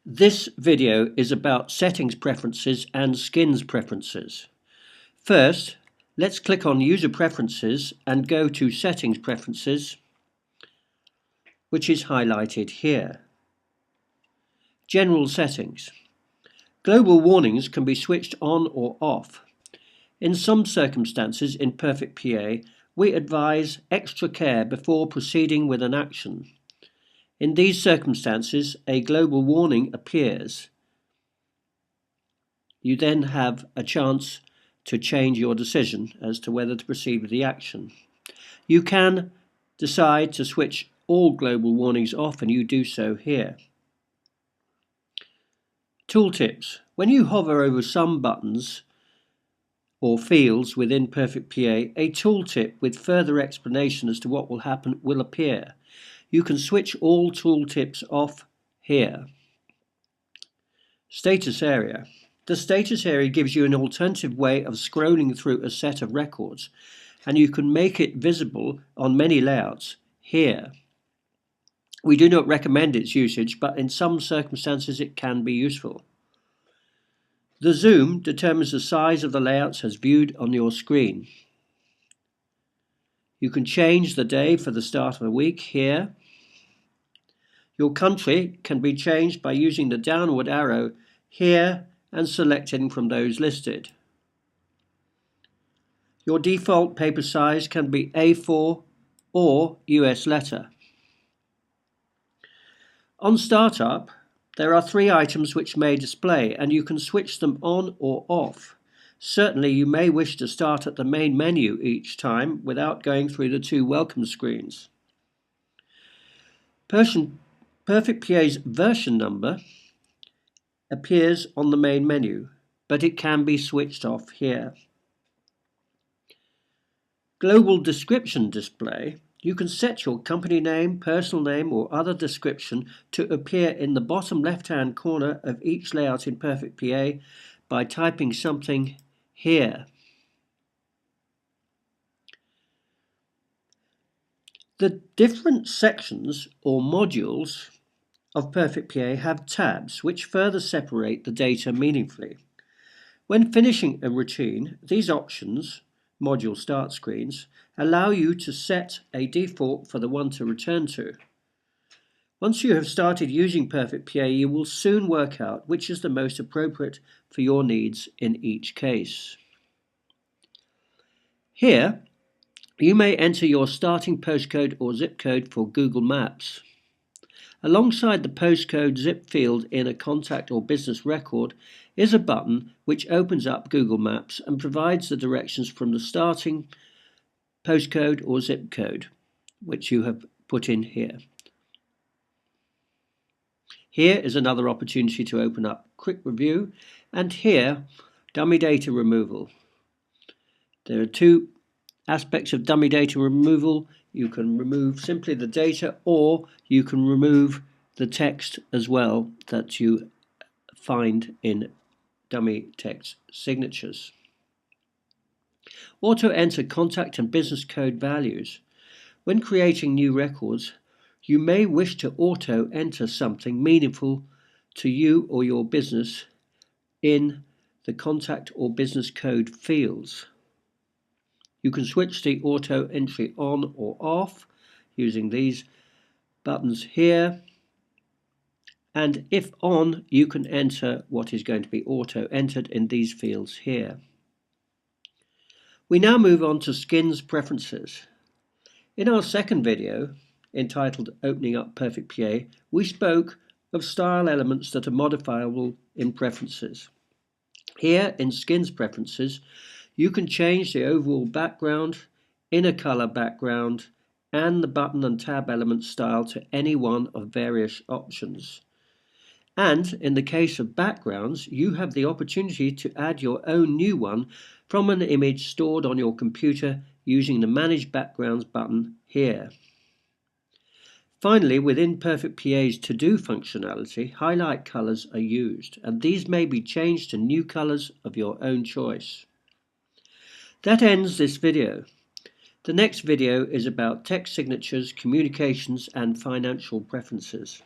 This video is about settings preferences and skins preferences. First, let's click on User Preferences and go to Settings Preferences, which is highlighted here. General Settings. Global warnings can be switched on or off. In some circumstances in Perfect PA, we advise extra care before proceeding with an action. In these circumstances, a global warning appears. You then have a chance to change your decision as to whether to proceed with the action. You can decide to switch all global warnings off, and you do so here. Tooltips. When you hover over some buttons or fields within Perfect PA, a tooltip with further explanation as to what will happen will appear. You can switch all tooltips off here. Status area. The status area gives you an alternative way of scrolling through a set of records, and you can make it visible on many layouts here. We do not recommend its usage, but in some circumstances it can be useful. The zoom determines the size of the layouts as viewed on your screen. You can change the day for the start of the week here. Your country can be changed by using the downward arrow here and selecting from those listed. Your default paper size can be A4 or US letter. On startup, there are 3 items which may display, and you can switch them on or off. Certainly you may wish to start at the main menu each time without going through the 2 welcome screens. Perfect PA's version number appears on the main menu, but it can be switched off here. Global description display. You can set your company name, personal name, or other description to appear in the bottom left-hand corner of each layout in Perfect PA by typing something here. The different sections or modules of Perfect PA have tabs which further separate the data meaningfully. When finishing a routine, these options, module start screens, allow you to set a default for the one to return to. Once you have started using Perfect PA, you will soon work out which is the most appropriate for your needs in each case. Here, you may enter your starting postcode or zip code for Google Maps. Alongside the postcode zip field in a contact or business record is a button which opens up Google Maps and provides the directions from the starting postcode or zip code which you have put in here. Here is another opportunity to open up Quick Review, and here dummy data removal. There are 2 aspects of dummy data removal. You can remove simply the data, or you can remove the text as well that you find in dummy text signatures. Auto enter contact and business code values. When creating new records, you may wish to auto enter something meaningful to you or your business in the contact or business code fields. You can switch the auto entry on or off using these buttons here, and if on, you can enter what is going to be auto entered in these fields here. We now move on to skins preferences. In our second video, entitled Opening Up Perfect PA, we spoke of style elements that are modifiable in preferences. Here in skins preferences, you can change the overall background, inner color background, and the button and tab element style to any one of various options. And in the case of backgrounds, you have the opportunity to add your own new one from an image stored on your computer using the Manage Backgrounds button here. Finally, within Perfect PA's To-Do functionality, highlight colors are used, and these may be changed to new colors of your own choice. That ends this video. The next video is about text signatures, communications, and financial preferences.